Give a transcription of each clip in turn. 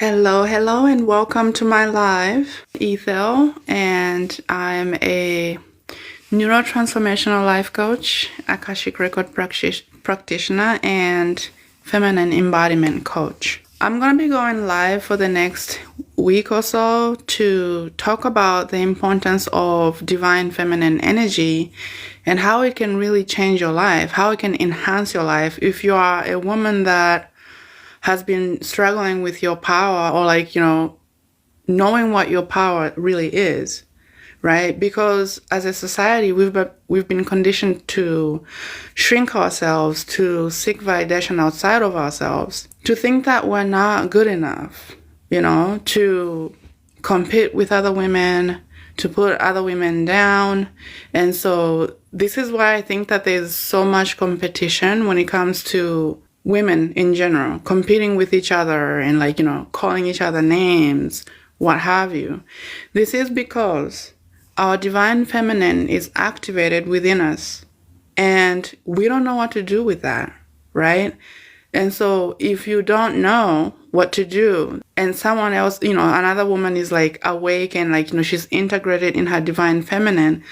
Hello, and welcome to my live, Ethel, and I'm a neurotransformational life coach, Akashic Record practitioner, and feminine embodiment coach. I'm going to be going live for the next week or so to talk about the importance of divine feminine energy and how it can really change your life, how it can enhance your life. If you are a woman that has been struggling with your power or knowing what your power really is, right? Because as a society, we've been conditioned to shrink ourselves, to seek validation outside of ourselves, to think that we're not good enough, to compete with other women, to put other women down. And so this is why I think that there's so much competition when it comes to women in general, competing with each other and calling each other names, what have you. This is because our divine feminine is activated within us and we don't know what to do with that, right? And so if you don't know what to do and someone else, another woman is awake and she's integrated in her divine feminine,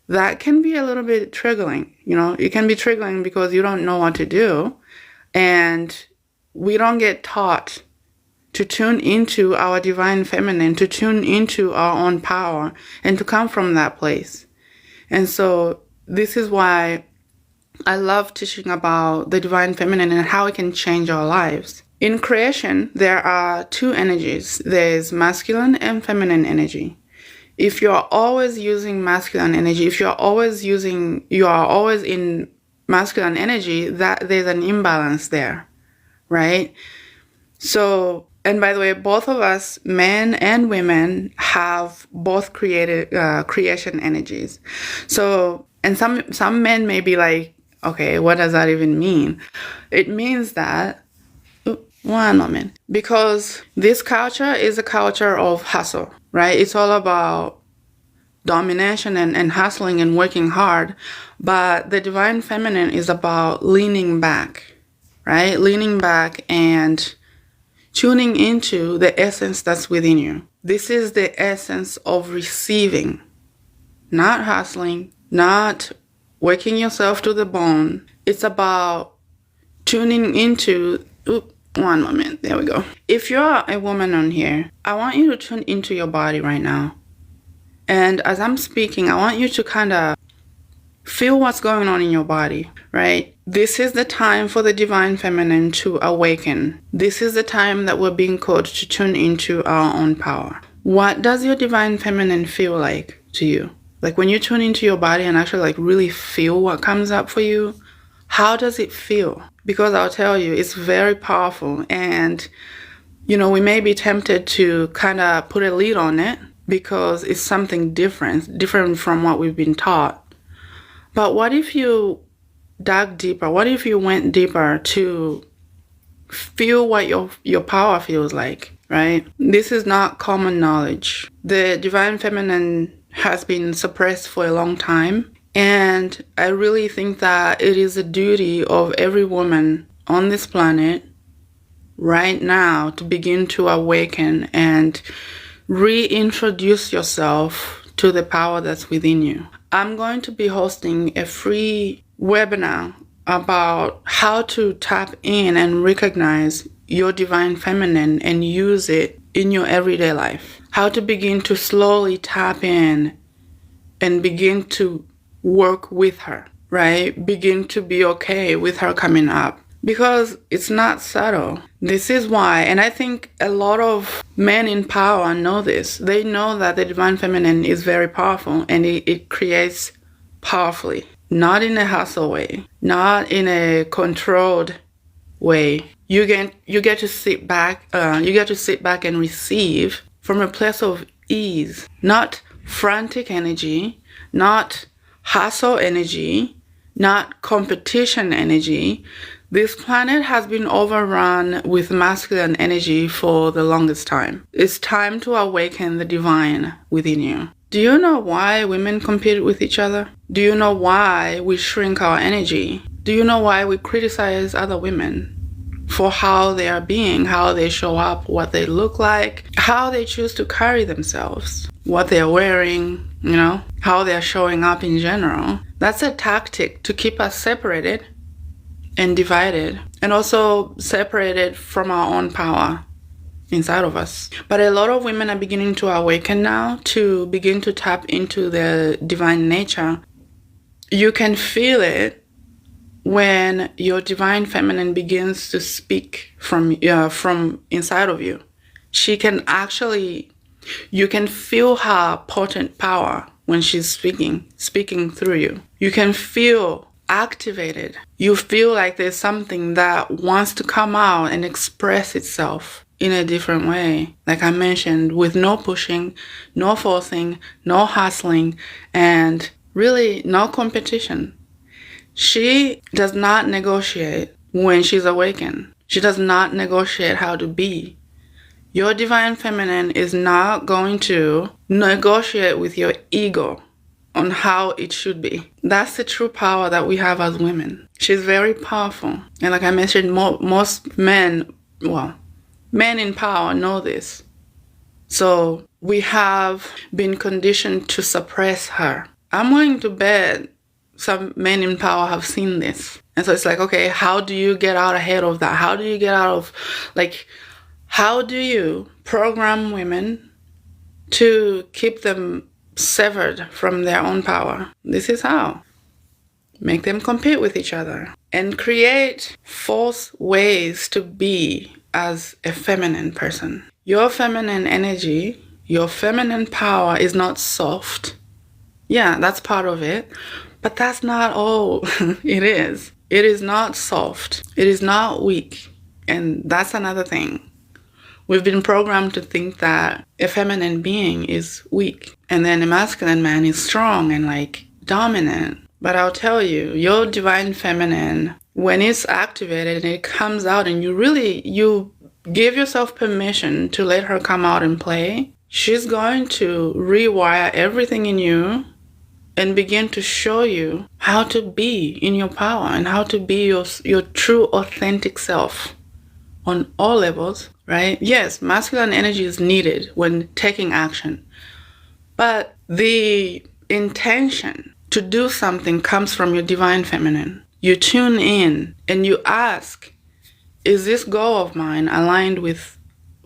that can be a little bit triggering. It can be triggering because you don't know what to do. And we don't get taught to tune into our divine feminine, to tune into our own power, and to come from that place. And so this is why I love teaching about the divine feminine and how it can change our lives. In creation, there are two energies. There's masculine and feminine energy. If you're always using masculine energy, if you are always in masculine energy, that there's an imbalance there, right? So, and by the way, both of us, men and women, have both creation energies. So, and some men may be like, okay, what does that even mean? It means that, one moment, because this culture is a culture of hustle, right? It's all about domination and hustling and working hard. But the divine feminine is about leaning back, right? Leaning back and tuning into the essence that's within you. This is the essence of receiving, not hustling, not working yourself to the bone. It's about tuning into, one moment, there we go. If you're a woman on here, I want you to tune into your body right now. And as I'm speaking, I want you to kind of feel what's going on in your body, right? This is the time for the divine feminine to awaken. This is the time that we're being called to tune into our own power. What does your divine feminine feel like to you? Like when you tune into your body and actually really feel what comes up for you, how does it feel? Because I'll tell you, it's very powerful. And, we may be tempted to kind of put a lid on it because it's something different from what we've been taught. But what if you dug deeper? What if you went deeper to feel what your power feels like, right? This is not common knowledge. The divine feminine has been suppressed for a long time. And I really think that it is a duty of every woman on this planet right now to begin to awaken and reintroduce yourself to the power that's within you. I'm going to be hosting a free webinar about how to tap in and recognize your divine feminine and use it in your everyday life. How to begin to slowly tap in and begin to work with her, right? Begin to be okay with her coming up. Because it's not subtle. This is why, and I think a lot of men in power know this. They know that the divine feminine is very powerful and it creates powerfully. Not in a hustle way, not in a controlled way. You get to sit back. You get to sit back and receive from a place of ease, not frantic energy, not hustle energy, not competition energy. This planet has been overrun with masculine energy for the longest time. It's time to awaken the divine within you. Do you know why women compete with each other? Do you know why we shrink our energy? Do you know why we criticize other women for how they are being, how they show up, what they look like, how they choose to carry themselves, what they're wearing, how they're showing up in general. That's a tactic to keep us separated and divided, and also separated from our own power inside of us. But a lot of women are beginning to awaken now, to begin to tap into their divine nature. You can feel it when your divine feminine begins to speak from inside of you. You can feel her potent power when she's speaking through you. You can feel activated. You feel like there's something that wants to come out and express itself in a different way. Like I mentioned, with no pushing, no forcing, no hustling, and really no competition. She does not negotiate when she's awakened. She does not negotiate how to be. Your divine feminine is not going to negotiate with your ego on how it should be. That's the true power that we have as women. She's very powerful. And like I mentioned, most men in power know this. So we have been conditioned to suppress her. I'm willing to bet some men in power have seen this. And so it's like, okay, how do you get out ahead of that? How do you program women to keep them severed from their own power? This is how. Make them compete with each other and create false ways to be as a feminine person. Your feminine energy, your feminine power is not soft. Yeah, that's part of it. But that's not all it is. It is not soft. It is not weak. And that's another thing. We've been programmed to think that a feminine being is weak. And then a masculine man is strong and dominant. But I'll tell you, your divine feminine, when it's activated and it comes out and you give yourself permission to let her come out and play, she's going to rewire everything in you and begin to show you how to be in your power and how to be your true authentic self on all levels, right? Yes, masculine energy is needed when taking action, but the intention to do something comes from your divine feminine. You tune in and you ask, is this goal of mine aligned with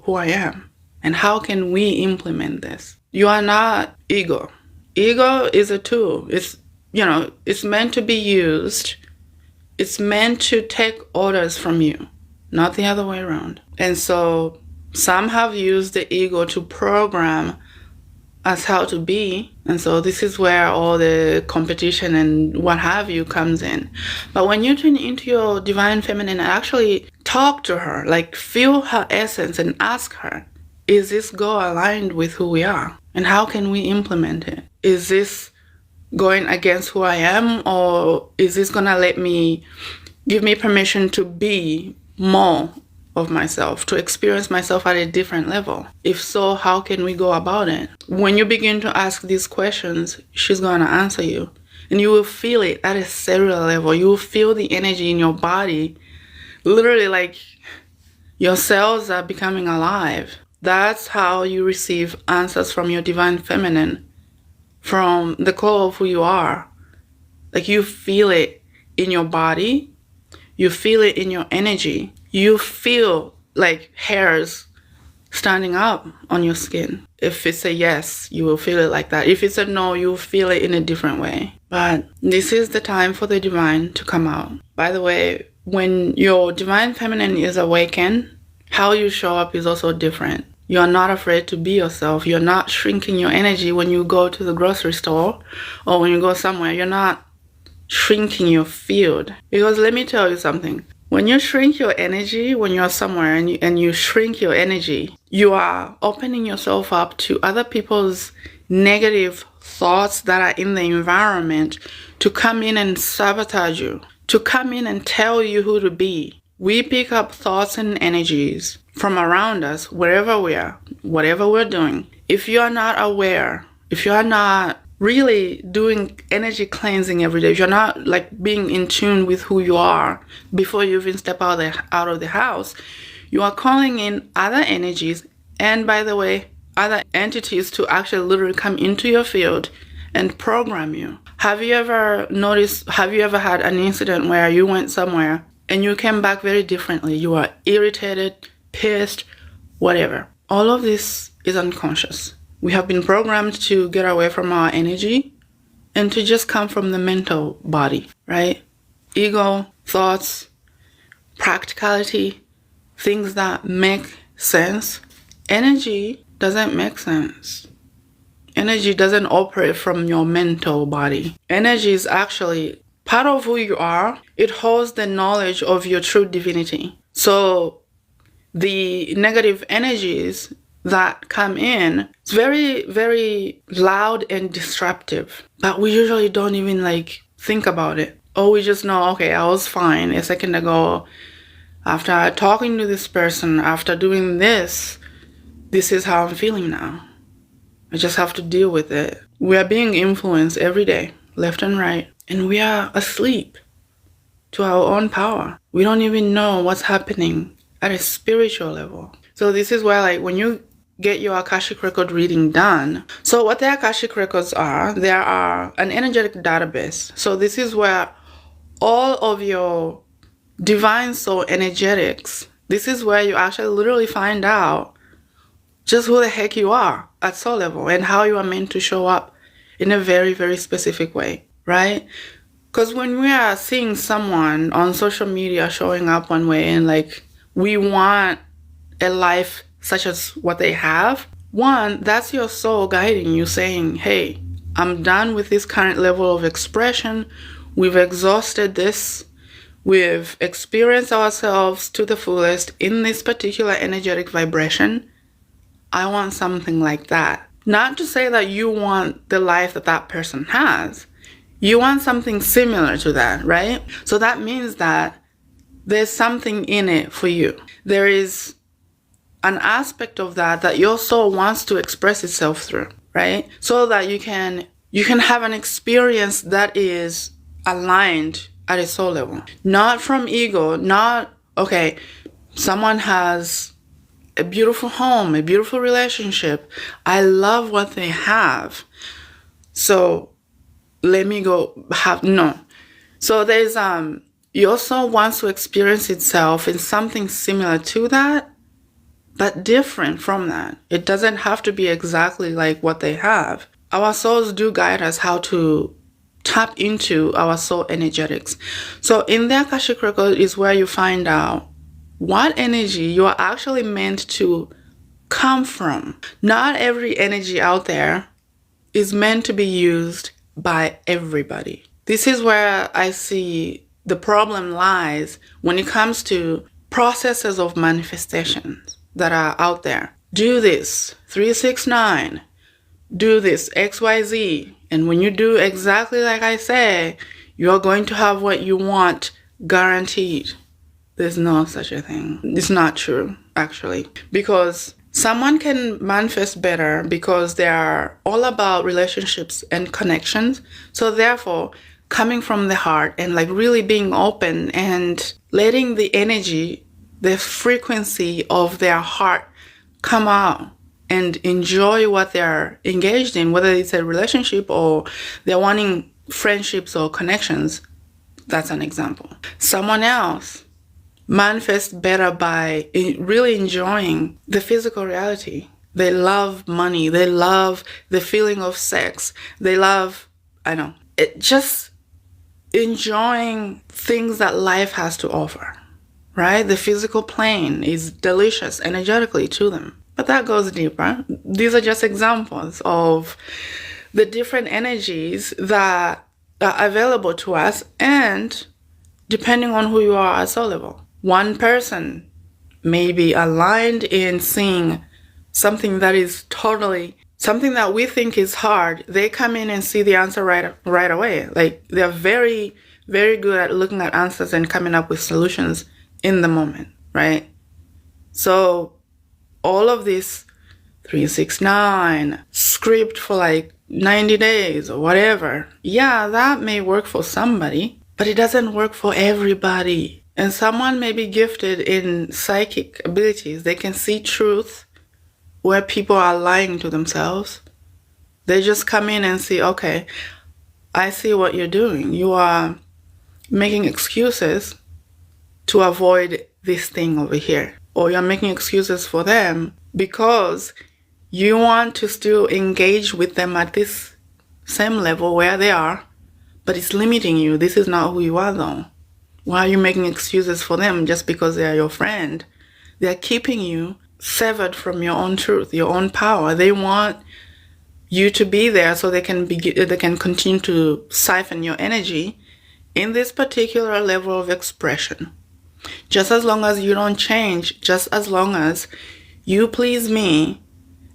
who I am? And how can we implement this? You are not ego. Ego is a tool. It's meant to be used. It's meant to take orders from you, not the other way around. And so some have used the ego to program us how to be. And so this is where all the competition and what have you comes in. But when you tune into your divine feminine and actually talk to her, feel her essence and ask her, is this goal aligned with who we are? And how can we implement it? Is this going against who I am, or is this going to give me permission to be more of myself, to experience myself at a different level? If so, how can we go about it? When you begin to ask these questions, she's going to answer you. And you will feel it at a cellular level. You will feel the energy in your body, literally your cells are becoming alive. That's how you receive answers from your divine feminine, from the core of who you are. You feel it in your body. You feel it in your energy. You feel hairs standing up on your skin. If it's a yes, you will feel it like that. If it's a no, you'll feel it in a different way. But this is the time for the divine to come out. By the way, when your divine feminine is awakened, how you show up is also different. You're not afraid to be yourself. You're not shrinking your energy when you go to the grocery store or when you go somewhere. You're not shrinking your field. Because let me tell you something. When you shrink your energy, when you're somewhere and you shrink your energy, you are opening yourself up to other people's negative thoughts that are in the environment to come in and sabotage you, to come in and tell you who to be. We pick up thoughts and energies from around us, wherever we are, whatever we're doing. If you are not aware, if you are not really doing energy cleansing every day, if you're not like being in tune with who you are before you even step out of the house, you are calling in other energies, and by the way, other entities to actually literally come into your field and program you. Have you ever had an incident where you went somewhere and you came back very differently? You are irritated, pissed, whatever. All of this is unconscious. We have been programmed to get away from our energy and to just come from the mental body, right? Ego, thoughts, practicality, things that make sense. Energy doesn't make sense. Energy doesn't operate from your mental body. Energy is actually part of who you are. It holds the knowledge of your true divinity. So the negative energies that come in, it's very, very loud and disruptive. But we usually don't even like think about it. Or we just know, okay, I was fine a second ago. After talking to this person, after doing this is how I'm feeling now. I just have to deal with it. We are being influenced every day, left and right. And we are asleep to our own power. We don't even know what's happening at a spiritual level. So this is where, like, when you get your Akashic Record reading done. So what the Akashic Records are, they are an energetic database. So this is where all of your divine soul energetics, this is where you actually literally find out just who the heck you are at soul level and how you are meant to show up in a very, very specific way, right? Because when we are seeing someone on social media showing up one way and like we want a life such as what they have, one, that's your soul guiding you, saying, hey, I'm done with this current level of expression. We've exhausted this. We've experienced ourselves to the fullest in this particular energetic vibration. I want something like that. Not to say that you want the life that that person has. You want something similar to that, right? So that means that there's something in it for you. There is an aspect of that your soul wants to express itself through, right? So that you can have an experience that is aligned at a soul level. Not from ego, not, okay, someone has a beautiful home, a beautiful relationship. I love what they have. So let me go have, no. So there's, your soul wants to experience itself in something similar to that, but different from that. It doesn't have to be exactly like what they have. Our souls do guide us how to tap into our soul energetics. So in the Akashic Record is where you find out what energy you are actually meant to come from. Not every energy out there is meant to be used by everybody. This is where I see the problem lies when it comes to processes of manifestations that are out there. Do this, 369, do this, XYZ. And when you do exactly like I say, you're going to have what you want, guaranteed. There's no such a thing. It's not true, actually. Because someone can manifest better because they are all about relationships and connections. So therefore, coming from the heart and like really being open and letting the energy, the frequency of their heart come out and enjoy what they're engaged in, whether it's a relationship or they're wanting friendships or connections. That's an example. Someone else manifests better by really enjoying the physical reality. They love money. They love the feeling of sex. They love, just enjoying things that life has to offer, right? The physical plane is delicious energetically to them. But that goes deeper. These are just examples of the different energies that are available to us, and depending on who you are at soul level. One person may be aligned in seeing something that is totally, something that we think is hard. They come in and see the answer right away. Like they're very, very good at looking at answers and coming up with solutions in the moment, right? So all of this 369 script for like 90 days or whatever. Yeah, that may work for somebody, but it doesn't work for everybody. And someone may be gifted in psychic abilities. They can see truth where people are lying to themselves. They just come in and see, okay, I see what you're doing. You are making excuses to avoid this thing over here. Or you're making excuses for them because you want to still engage with them at this same level where they are, but it's limiting you. This is not who you are, though. Why are you making excuses for them just because they are your friend? They are keeping you severed from your own truth, your own power. They want you to be there so they can continue to siphon your energy in this particular level of expression. Just as long as you don't change, just as long as you please me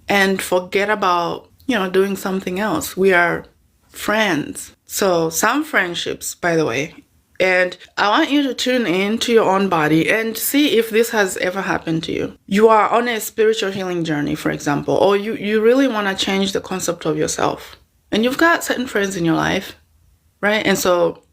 and forget about, doing something else. We are friends. So some friendships, by the way, and I want you to tune in to your own body and see if this has ever happened to you. You are on a spiritual healing journey, for example, or you really want to change the concept of yourself. And you've got certain friends in your life, right? And so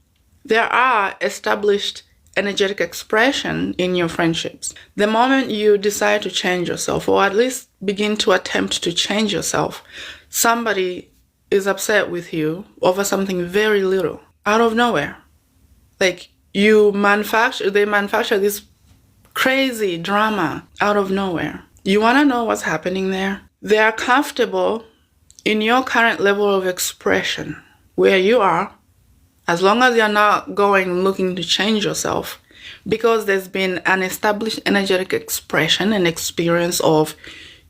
there are established energetic expression in your friendships. The moment you decide to change yourself, or at least begin to attempt to change yourself, somebody is upset with you over something very little, out of nowhere. Like they manufacture this crazy drama out of nowhere. You want to know what's happening there? They are comfortable in your current level of expression, where you are, as long as you're not going looking to change yourself, because there's been an established energetic expression and experience of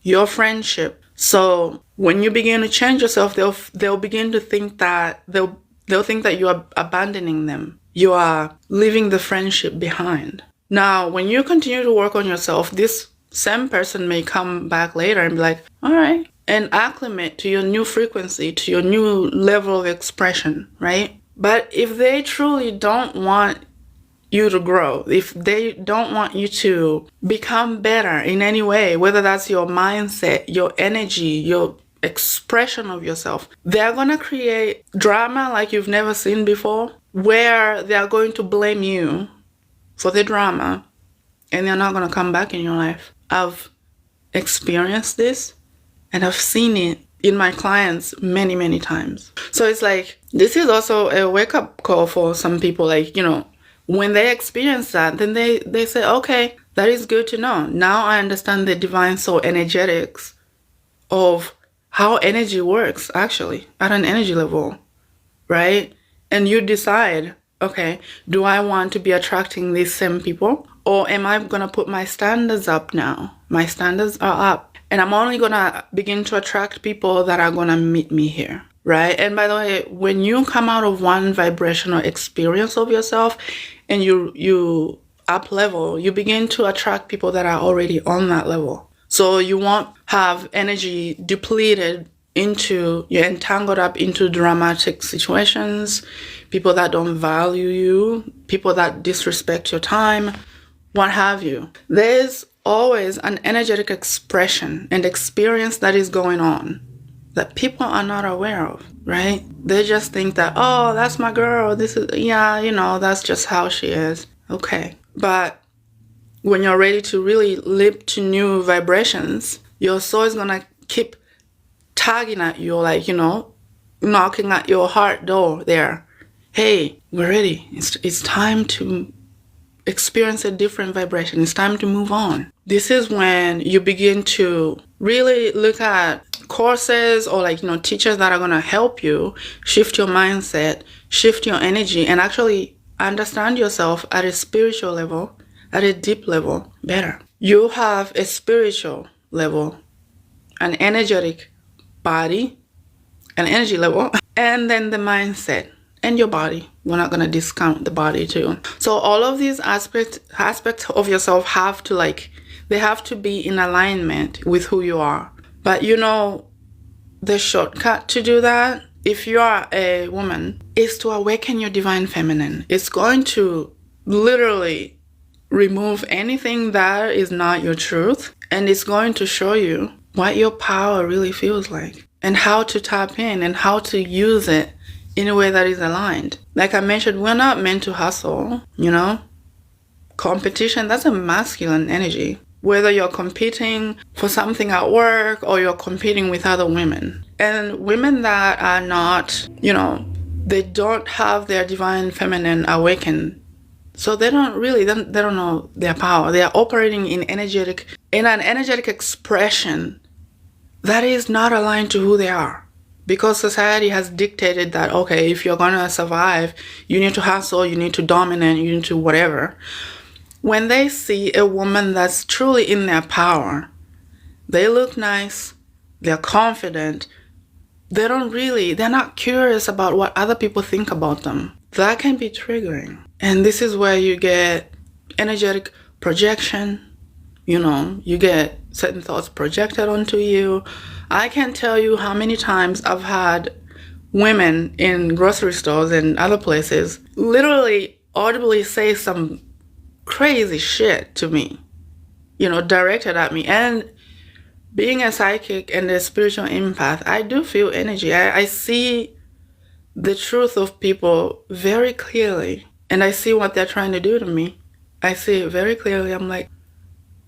your friendship. So when you begin to change yourself, they'll begin to think that they'll think that you are abandoning them. You are leaving the friendship behind. Now, when you continue to work on yourself, this same person may come back later and be like, all right, and acclimate to your new frequency, to your new level of expression, right? But if they truly don't want you to grow, if they don't want you to become better in any way, whether that's your mindset, your energy, your expression of yourself, they're going to create drama like you've never seen before, where they're going to blame you for the drama and they're not going to come back in your life. I've experienced this and I've seen it in my clients many, many times. So it's like, this is also a wake-up call for some people. Like, when they experience that, then they say, okay, that is good to know. Now I understand the divine soul energetics of how energy works, actually, at an energy level, right? And you decide, okay, do I want to be attracting these same people? Or am I going to put my standards up now? My standards are up. And I'm only going to begin to attract people that are going to meet me here, right? And by the way, when you come out of one vibrational experience of yourself and you up level, you begin to attract people that are already on that level. So you won't have energy depleted you're entangled up into dramatic situations, people that don't value you, people that disrespect your time, what have you. There's always an energetic expression and experience that is going on that people are not aware of, right? They just think that, oh, that's my girl. That's just how she is. Okay. But when you're ready to really leap to new vibrations, your soul is going to keep tugging at you, like, knocking at your heart door there. Hey, we're ready. It's time to experience a different vibration. It's time to move on. This is when you begin to really look at courses or teachers that are going to help you shift your mindset, shift your energy, and actually understand yourself at a spiritual level, at a deep level better. You have a spiritual level, an energetic body, an energy level, and then the mindset. And your body. We're not going to discount the body too. So all of these aspects of yourself have to they have to be in alignment with who you are. But the shortcut to do that, if you are a woman, is to awaken your divine feminine. It's going to literally remove anything that is not your truth. And it's going to show you what your power really feels like. and how to tap in and how to use it in a way that is aligned. Like I mentioned, we're not meant to hustle, Competition, that's a masculine energy. Whether you're competing for something at work or you're competing with other women. And women that are not, they don't have their divine feminine awakened. So they don't know their power. They are operating in an energetic expression that is not aligned to who they are. Because society has dictated that, okay, if you're gonna survive, you need to hustle, you need to dominate, you need to whatever. When they see a woman that's truly in their power, they look nice, they're confident, they're not curious about what other people think about them. That can be triggering. And this is where you get energetic projection, you get certain thoughts projected onto you. I can't tell you how many times I've had women in grocery stores and other places literally audibly say some crazy shit to me, directed at me. And being a psychic and a spiritual empath, I do feel energy. I see the truth of people very clearly, and I see what they're trying to do to me. I see it very clearly. I'm like,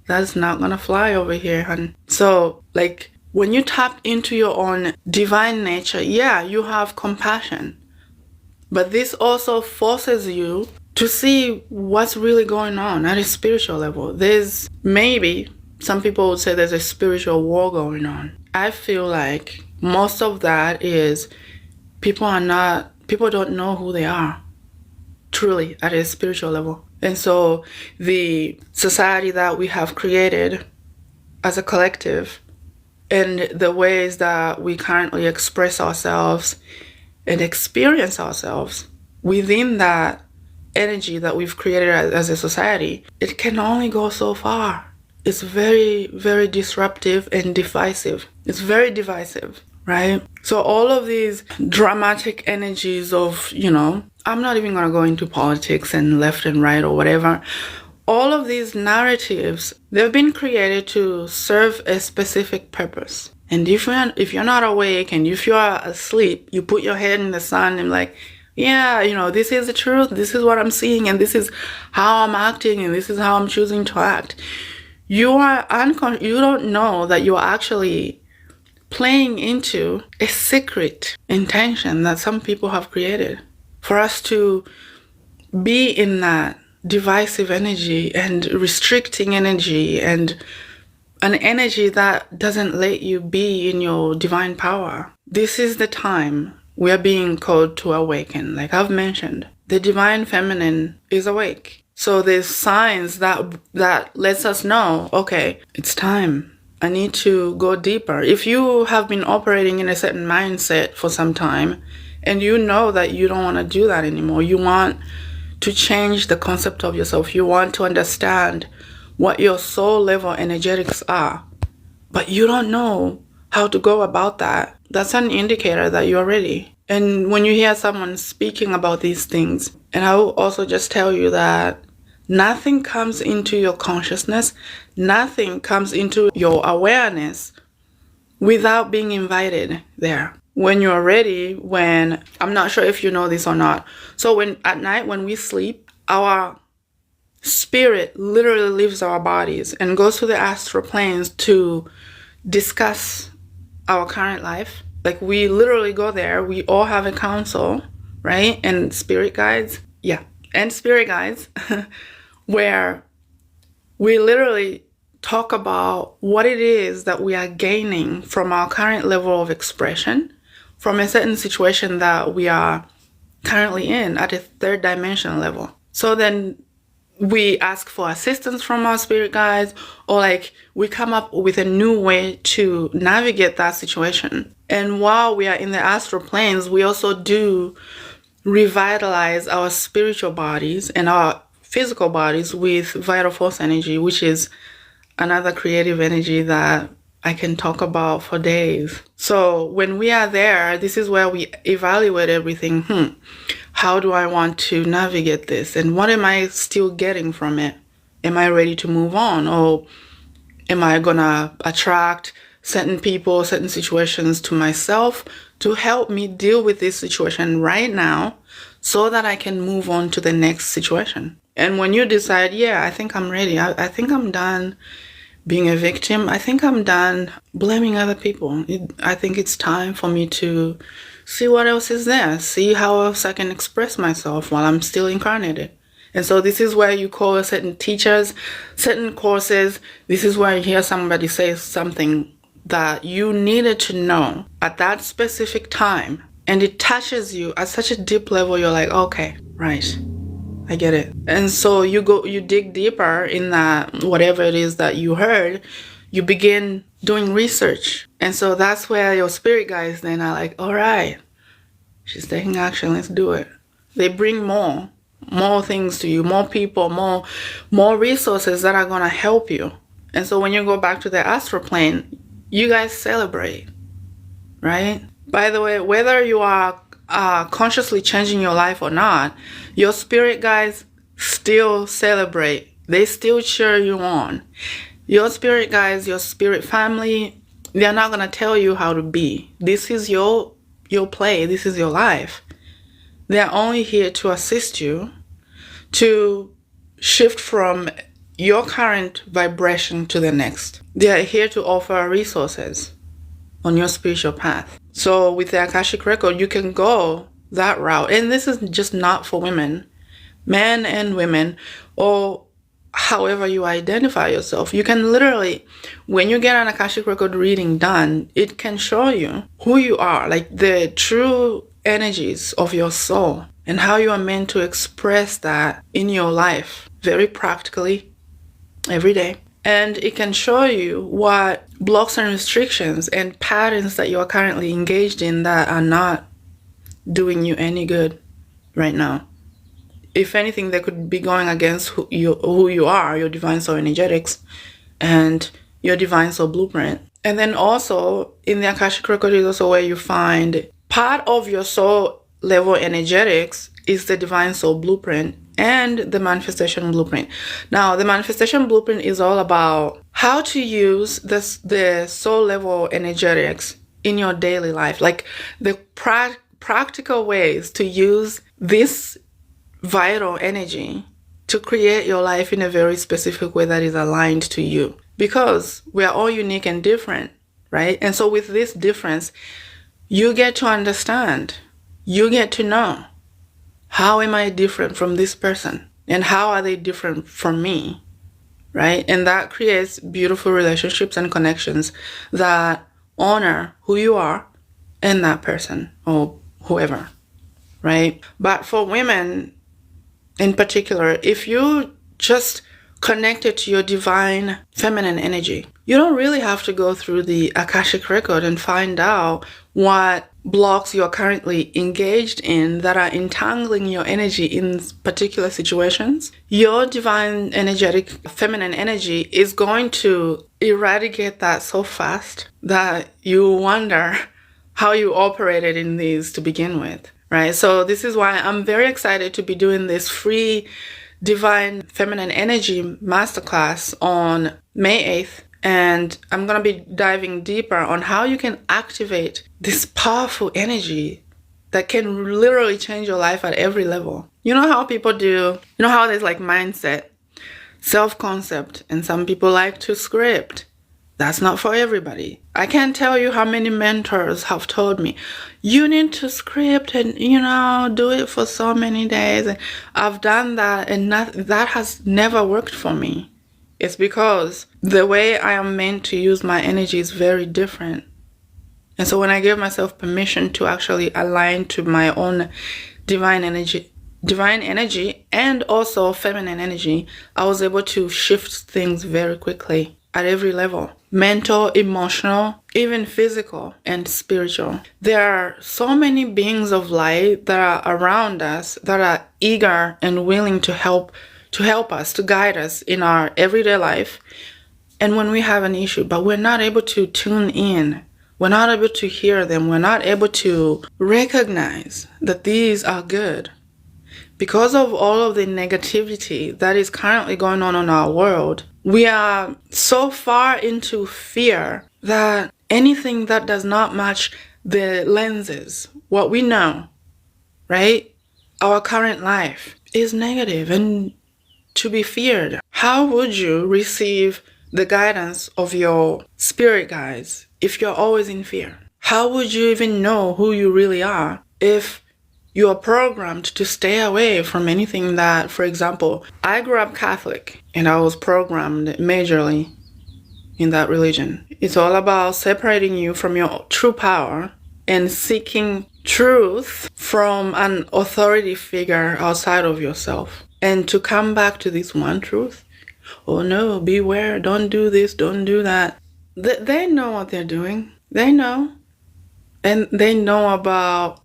that's not gonna fly over here, hun. So, like, when you tap into your own divine nature, yeah, you have compassion. But this also forces you to see what's really going on at a spiritual level. There's maybe, some people would say there's a spiritual war going on. I feel like most of that is people don't know who they are truly at a spiritual level. And so the society that we have created as a collective and the ways that we currently express ourselves and experience ourselves within that energy that we've created as a society, it can only go so far. It's very, very disruptive and divisive. It's very divisive, right? So all of these dramatic energies of, I'm not even going to go into politics and left and right or whatever. All of these narratives, they've been created to serve a specific purpose. And if you're not awake and if you're asleep, you put your head in the sun and like, yeah, this is the truth, this is what I'm seeing, and this is how I'm acting, and this is how I'm choosing to act. You don't know that you're actually playing into a secret intention that some people have created for us to be in that divisive energy and restricting energy and an energy that doesn't let you be in your divine power. This is the time we are being called to awaken. Like I've mentioned, the divine feminine is awake. So there's signs that lets us know, okay, it's time. I need to go deeper. If you have been operating in a certain mindset for some time and you know that you don't want to do that anymore, you want to change the concept of yourself, you want to understand what your soul level energetics are, but you don't know how to go about that, that's an indicator that you're ready. And when you hear someone speaking about these things, and I will also just tell you that nothing comes into your consciousness, nothing comes into your awareness without being invited there. When you're ready, I'm not sure if you know this or not. So at night when we sleep, our spirit literally leaves our bodies and goes to the astral planes to discuss our current life. Like we literally go there. We all have a council, right? And spirit guides. Yeah. And spirit guides where we literally talk about what it is that we are gaining from our current level of expression, from a certain situation that we are currently in at a third dimension level. So then we ask for assistance from our spirit guides, or like we come up with a new way to navigate that situation. And while we are in the astral planes, we also do revitalize our spiritual bodies and our physical bodies with vital force energy, which is another creative energy that I can talk about for days. So when we are there, this is where we evaluate everything. How do I want to navigate this? And what am I still getting from it? Am I ready to move on? Or am I gonna attract certain people, certain situations to myself to help me deal with this situation right now so that I can move on to the next situation. And when you decide, yeah, I think I'm ready, I think I'm done being a victim, I think I'm done blaming other people. I think it's time for me to see what else is there, see how else I can express myself while I'm still incarnated. And so this is where you call certain teachers, certain courses. This is where you hear somebody say something that you needed to know at that specific time. And it touches you at such a deep level. You're like, okay, right, I get it. And so you dig deeper in that, whatever it is that you heard, you begin doing research. And so that's where your spirit guides then are like, all right, she's taking action, let's do it. They bring more things to you, more people, more resources that are going to help you. And so when you go back to the astral plane, you guys celebrate, right? By the way, whether you are consciously changing your life or not, your spirit guides still celebrate. They still cheer you on. Your spirit guides, your spirit family, they're not going to tell you how to be. This is your play. This is your life. They're only here to assist you to shift from your current vibration to the next. They are here to offer resources on your spiritual path. So with the Akashic Record, you can go that route. And this is just not for women, men and women, or however you identify yourself. You can literally, when you get an Akashic Record reading done, it can show you who you are, like the true energies of your soul and how you are meant to express that in your life very practically every day. And it can show you what blocks and restrictions and patterns that you are currently engaged in that are not doing you any good right now. If anything, they could be going against who you are, your divine soul energetics, and your divine soul blueprint. And then also, in the Akashic Record is also where you find part of your soul level energetics is the divine soul blueprint and the manifestation blueprint. Now, the manifestation blueprint is all about how to use the soul level energetics in your daily life, like the practical ways to use this vital energy to create your life in a very specific way that is aligned to you. Because we are all unique and different, right? And so with this difference, you get to understand, you get to know, how am I different from this person? And how are they different from me, right? And that creates beautiful relationships and connections that honor who you are and that person or whoever, right? But for women in particular, if you just connected to your divine feminine energy, you don't really have to go through the Akashic Record and find out what blocks you're currently engaged in that are entangling your energy in particular situations. Your divine energetic feminine energy is going to eradicate that so fast that you wonder how you operated in these to begin with, right? So this is why I'm very excited to be doing this free Divine Feminine Energy Masterclass on May 8th. And I'm going to be diving deeper on how you can activate this powerful energy that can literally change your life at every level. You know how people do, you know how there's like mindset, self-concept, and some people like to script. That's not for everybody. I can't tell you how many mentors have told me, you need to script and, do it for so many days. And I've done that and that has never worked for me. It's because the way I am meant to use my energy is very different. And so when I give myself permission to actually align to my own divine energy and also feminine energy, I was able to shift things very quickly at every level. Mental, emotional, even physical and spiritual. There are so many beings of light that are around us that are eager and willing to help us, to guide us in our everyday life. And when we have an issue, but we're not able to tune in, we're not able to hear them, we're not able to recognize that these are good. Because of all of the negativity that is currently going on in our world, we are so far into fear that anything that does not match the lenses, what we know, right? Our current life is negative and to be feared. How would you receive the guidance of your spirit guides if you're always in fear? How would you even know who you really are if you are programmed to stay away from anything that, for example, I grew up Catholic and I was programmed majorly in that religion. It's all about separating you from your true power and seeking truth from an authority figure outside of yourself. And to come back to this one truth, oh no, beware, don't do this, don't do that. They know what they're doing. They know. And they know about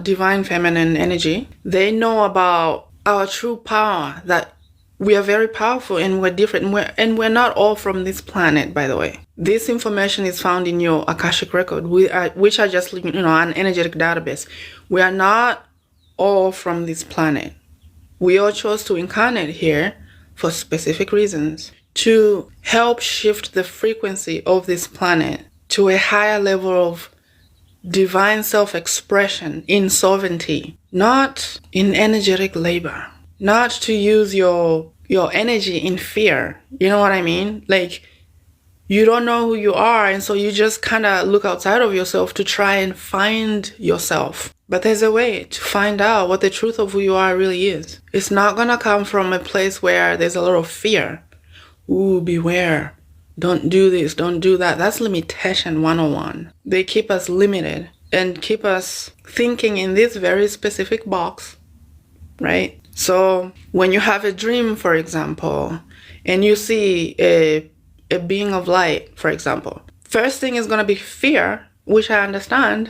divine feminine energy. They know about our true power, that we are very powerful and we're different. And we're not all from this planet, by the way. This information is found in your Akashic Record, which are just, an energetic database. We are not all from this planet. We all chose to incarnate here for specific reasons, to help shift the frequency of this planet to a higher level of divine self-expression in sovereignty, not in energetic labor, not to use your energy in fear. You know what I mean? Like, you don't know who you are, and so you just kind of look outside of yourself to try and find yourself. But there's a way to find out what the truth of who you are really is. It's not going to come from a place where there's a lot of fear. Ooh, beware. Don't do this, don't do that. That's limitation 101. They keep us limited and keep us thinking in this very specific box, right? So when you have a dream, for example, and you see a being of light, for example, first thing is going to be fear, which I understand.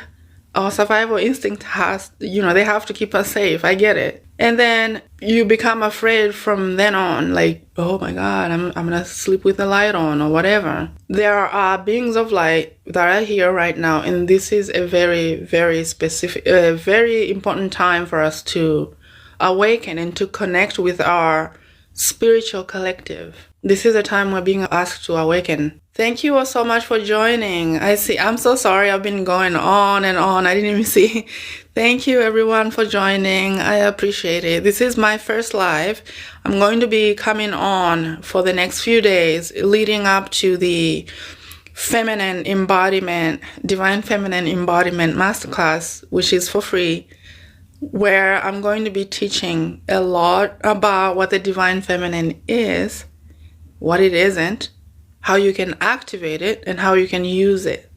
Our survival instinct has, they have to keep us safe. I get it. And then you become afraid from then on, like, oh my God, I'm going to sleep with the light on or whatever. There are beings of light that are here right now. And this is a very, very specific, very important time for us to awaken and to connect with our spiritual collective. This is a time we're being asked to awaken. Thank you all so much for joining. I'm so sorry I've been going on and on. I didn't even see. Thank you everyone for joining. I appreciate it. This is my first live. I'm going to be coming on for the next few days leading up to the feminine embodiment, divine feminine embodiment masterclass, which is for free, where I'm going to be teaching a lot about what the divine feminine is, what it isn't, how you can activate it, and how you can use it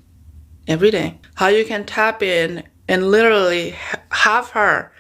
every day. How you can tap in and literally have her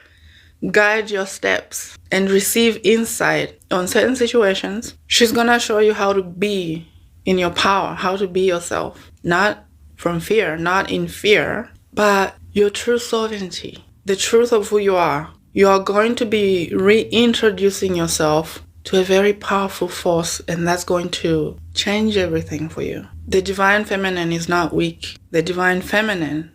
guide your steps and receive insight on certain situations. She's gonna show you how to be in your power, how to be yourself. Not from fear, not in fear, but your true sovereignty, the truth of who you are. You are going to be reintroducing yourself to a very powerful force, and that's going to change everything for you. The divine feminine is not weak. The divine feminine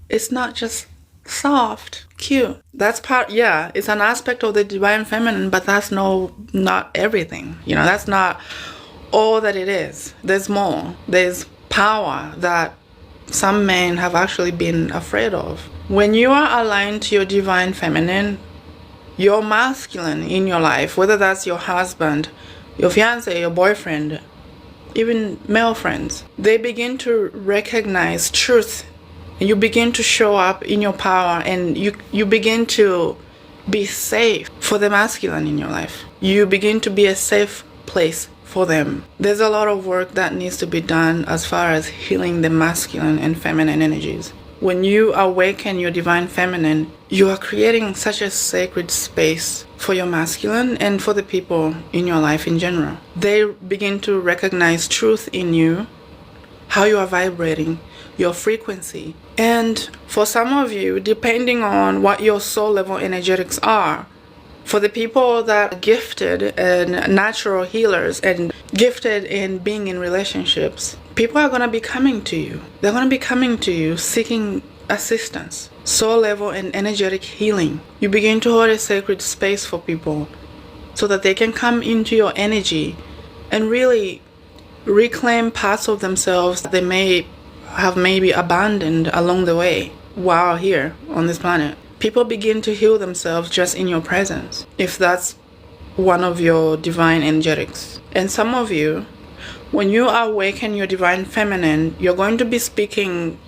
is not just soft, cute. That's it's an aspect of the divine feminine, but that's not everything. That's not all that it is. There's more. There's power that some men have actually been afraid of. When you are aligned to your divine feminine, your masculine in your life, whether that's your husband, your fiance, your boyfriend, even male friends, they begin to recognize truth, and you begin to show up in your power, and you begin to be safe for the masculine in your life. You begin to be a safe place for them. There's a lot of work that needs to be done as far as healing the masculine and feminine energies. When you awaken your divine feminine, you are creating such a sacred space for your masculine and for the people in your life in general. They begin to recognize truth in you, how you are vibrating, your frequency. And for some of you, depending on what your soul level energetics are, for the people that are gifted and natural healers and gifted in being in relationships, people are going to be coming to you. They're going to be coming to you seeking assistance, soul level and energetic healing. You begin to hold a sacred space for people so that they can come into your energy and really reclaim parts of themselves that they may have maybe abandoned along the way while here on this planet. People begin to heal themselves just in your presence, if that's one of your divine energetics. And some of you, when you awaken your divine feminine, you're going to be speaking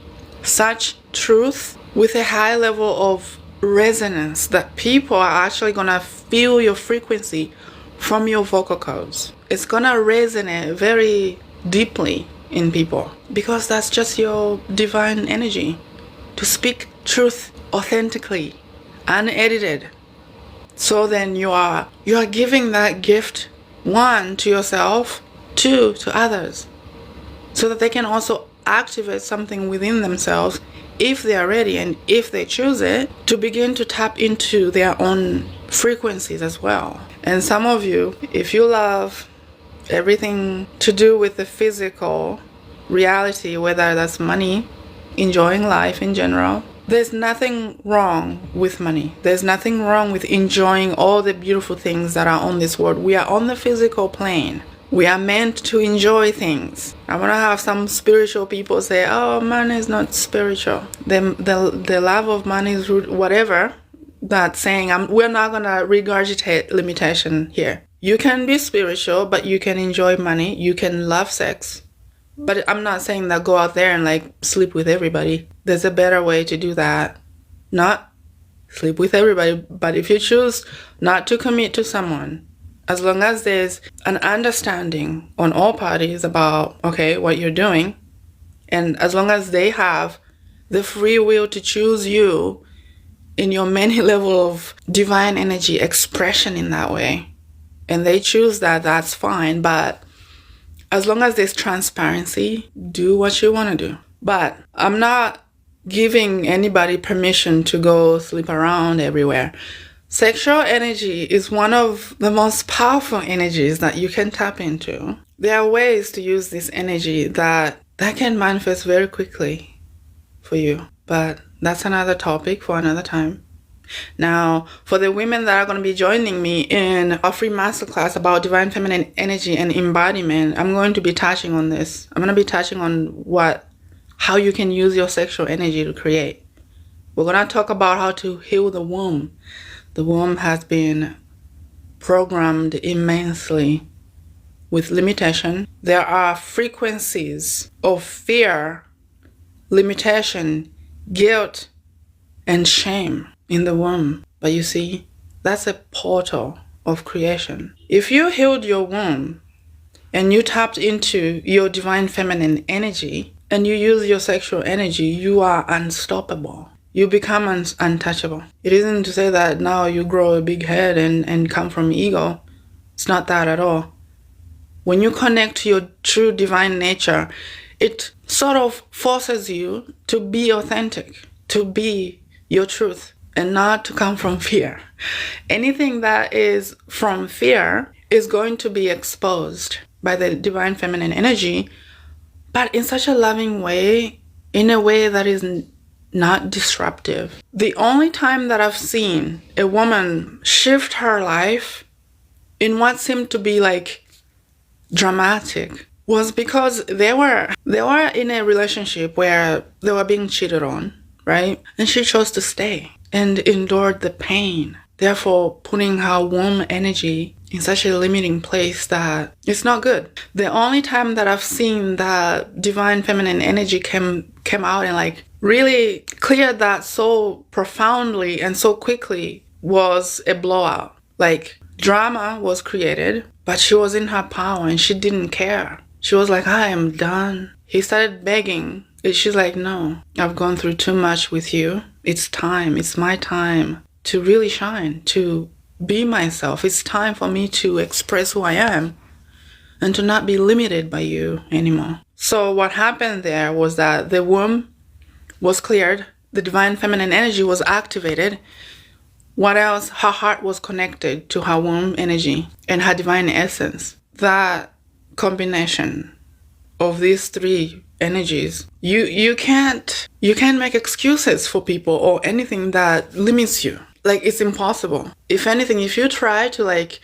such truth with a high level of resonance that people are actually going to feel your frequency from your vocal cords. It's going to resonate very deeply in people because that's just your divine energy, to speak truth authentically, unedited. So then you are giving that gift, one, to yourself, two, to others, so that they can also activate something within themselves if they are ready and if they choose it, to begin to tap into their own frequencies as well. And some of you, if you love everything to do with the physical reality, whether that's money, enjoying life in general, there's nothing wrong with money. There's nothing wrong with enjoying all the beautiful things that are on this world. We are on the physical plane. We are meant to enjoy things. I want to have some spiritual people say, oh, money is not spiritual. The love of money is rude, whatever. That's saying, we're not going to regurgitate limitation here. You can be spiritual, but you can enjoy money. You can love sex. But I'm not saying that go out there and like sleep with everybody. There's a better way to do that. Not sleep with everybody, but if you choose not to commit to someone, as long as there's an understanding on all parties about, okay, what you're doing, and as long as they have the free will to choose you in your many level of divine energy expression in that way, and they choose that, that's fine. But as long as there's transparency, do what you want to do. But I'm not giving anybody permission to go sleep around everywhere. Sexual energy is one of the most powerful energies that you can tap into. There are ways to use this energy that can manifest very quickly for you. But that's another topic for another time. Now, for the women that are going to be joining me in a free masterclass about divine feminine energy and embodiment, I'm going to be touching on this. I'm going to be touching on how you can use your sexual energy to create. We're going to talk about how to heal the womb. The womb has been programmed immensely with limitation. There are frequencies of fear, limitation, guilt, and shame in the womb. But you see, that's a portal of creation. If you healed your womb and you tapped into your divine feminine energy and you use your sexual energy, you are unstoppable. You become untouchable. It isn't to say that now you grow a big head and come from ego. It's not that at all. When you connect to your true divine nature, it sort of forces you to be authentic, to be your truth, and not to come from fear. Anything that is from fear is going to be exposed by the divine feminine energy, but in such a loving way, in a way that is not disruptive. The only time that I've seen a woman shift her life in what seemed to be like dramatic was because they were in a relationship where they were being cheated on, right? And she chose to stay and endured the pain, therefore putting her womb energy in such a limiting place that it's not good. The only time that I've seen that divine feminine energy came out and like really cleared that so profoundly and so quickly was a blowout. Like drama was created, but she was in her power and she didn't care. She was like, I am done. He started begging. She's like, no, I've gone through too much with you. It's time. It's my time to really shine, to be myself. It's time for me to express who I am and to not be limited by you anymore. So what happened there was that the womb was cleared. The divine feminine energy was activated. What else? Her heart was connected to her womb energy and her divine essence. That combination of these three energies, you can't make excuses for people or anything that limits you. Like, it's impossible. If anything, if you try to like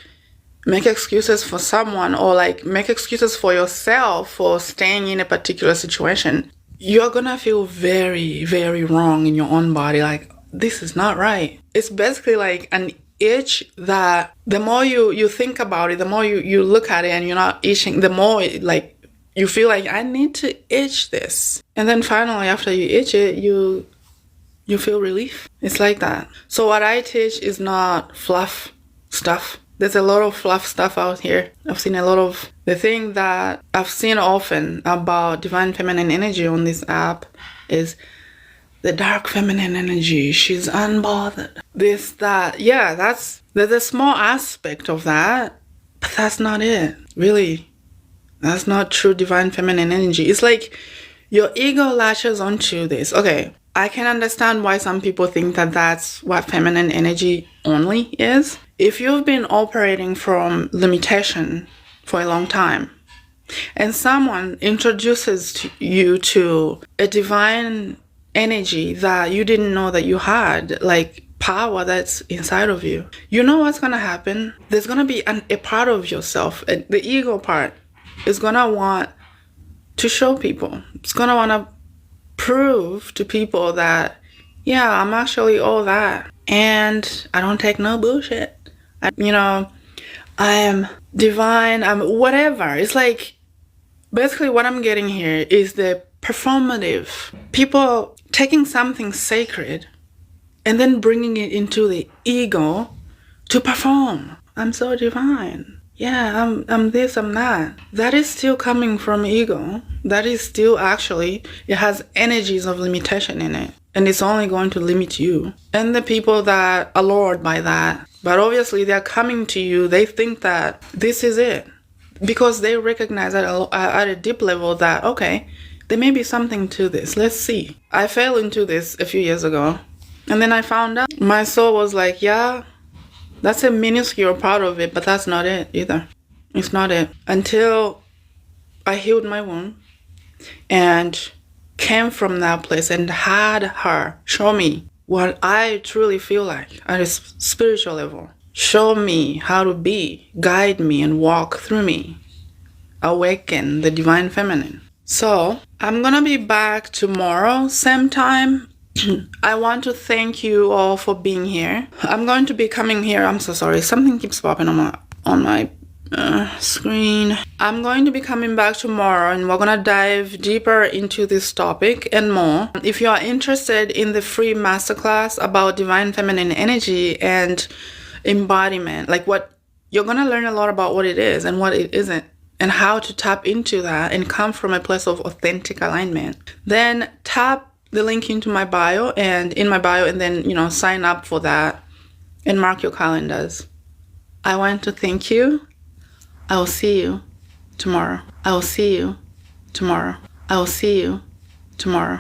make excuses for someone, or like make excuses for yourself for staying in a particular situation, you're gonna feel very, very wrong in your own body. Like, this is not right. It's basically like an itch that the more you think about it, the more you look at it and you're not itching, the more like you feel like, I need to itch this. And then finally, after you itch it, you feel relief. It's like that. So what I teach is not fluff stuff. There's a lot of fluff stuff out here. I've seen a lot of the thing that I've seen often about divine feminine energy on this app is the dark feminine energy. She's unbothered. This, that. Yeah, there's a small aspect of that, but that's not it. Really. That's not true divine feminine energy. It's like your ego latches onto this. Okay, I can understand why some people think that that's what feminine energy only is. If you've been operating from limitation for a long time, and someone introduces you to a divine energy that you didn't know that you had, like power that's inside of you, you know what's going to happen? There's going to be a part of yourself, the ego part, is going to want to show people. It's going to want to prove to people that, yeah, I'm actually all that. And I don't take no bullshit. I am divine. I'm whatever. It's like, basically what I'm getting here is the performative. People taking something sacred and then bringing it into the ego to perform. I'm so divine. Yeah, I'm this, I'm that. That is still coming from ego. That is still actually, it has energies of limitation in it. And it's only going to limit you. And the people that are lured by that. But obviously they're coming to you, they think that this is it. Because they recognize at a deep level that, okay, there may be something to this. Let's see. I fell into this a few years ago. And then I found out. My soul was like, yeah, that's a minuscule part of it, but that's not it either. It's not it. Until I healed my wound and came from that place and had her show me what I truly feel like at a spiritual level. Show me how to be, guide me and walk through me. Awaken the divine feminine. So I'm gonna be back tomorrow, same time. I want to thank you all for being here. I'm going to be coming here. I'm so sorry. Something keeps popping on my screen. I'm going to be coming back tomorrow and we're going to dive deeper into this topic and more. If you are interested in the free masterclass about divine feminine energy and embodiment, like what you're going to learn a lot about what it is and what it isn't, and how to tap into that and come from a place of authentic alignment, then tap the link into my bio and then, sign up for that and mark your calendars. I want to thank you. I will see you tomorrow. I will see you tomorrow. I will see you tomorrow.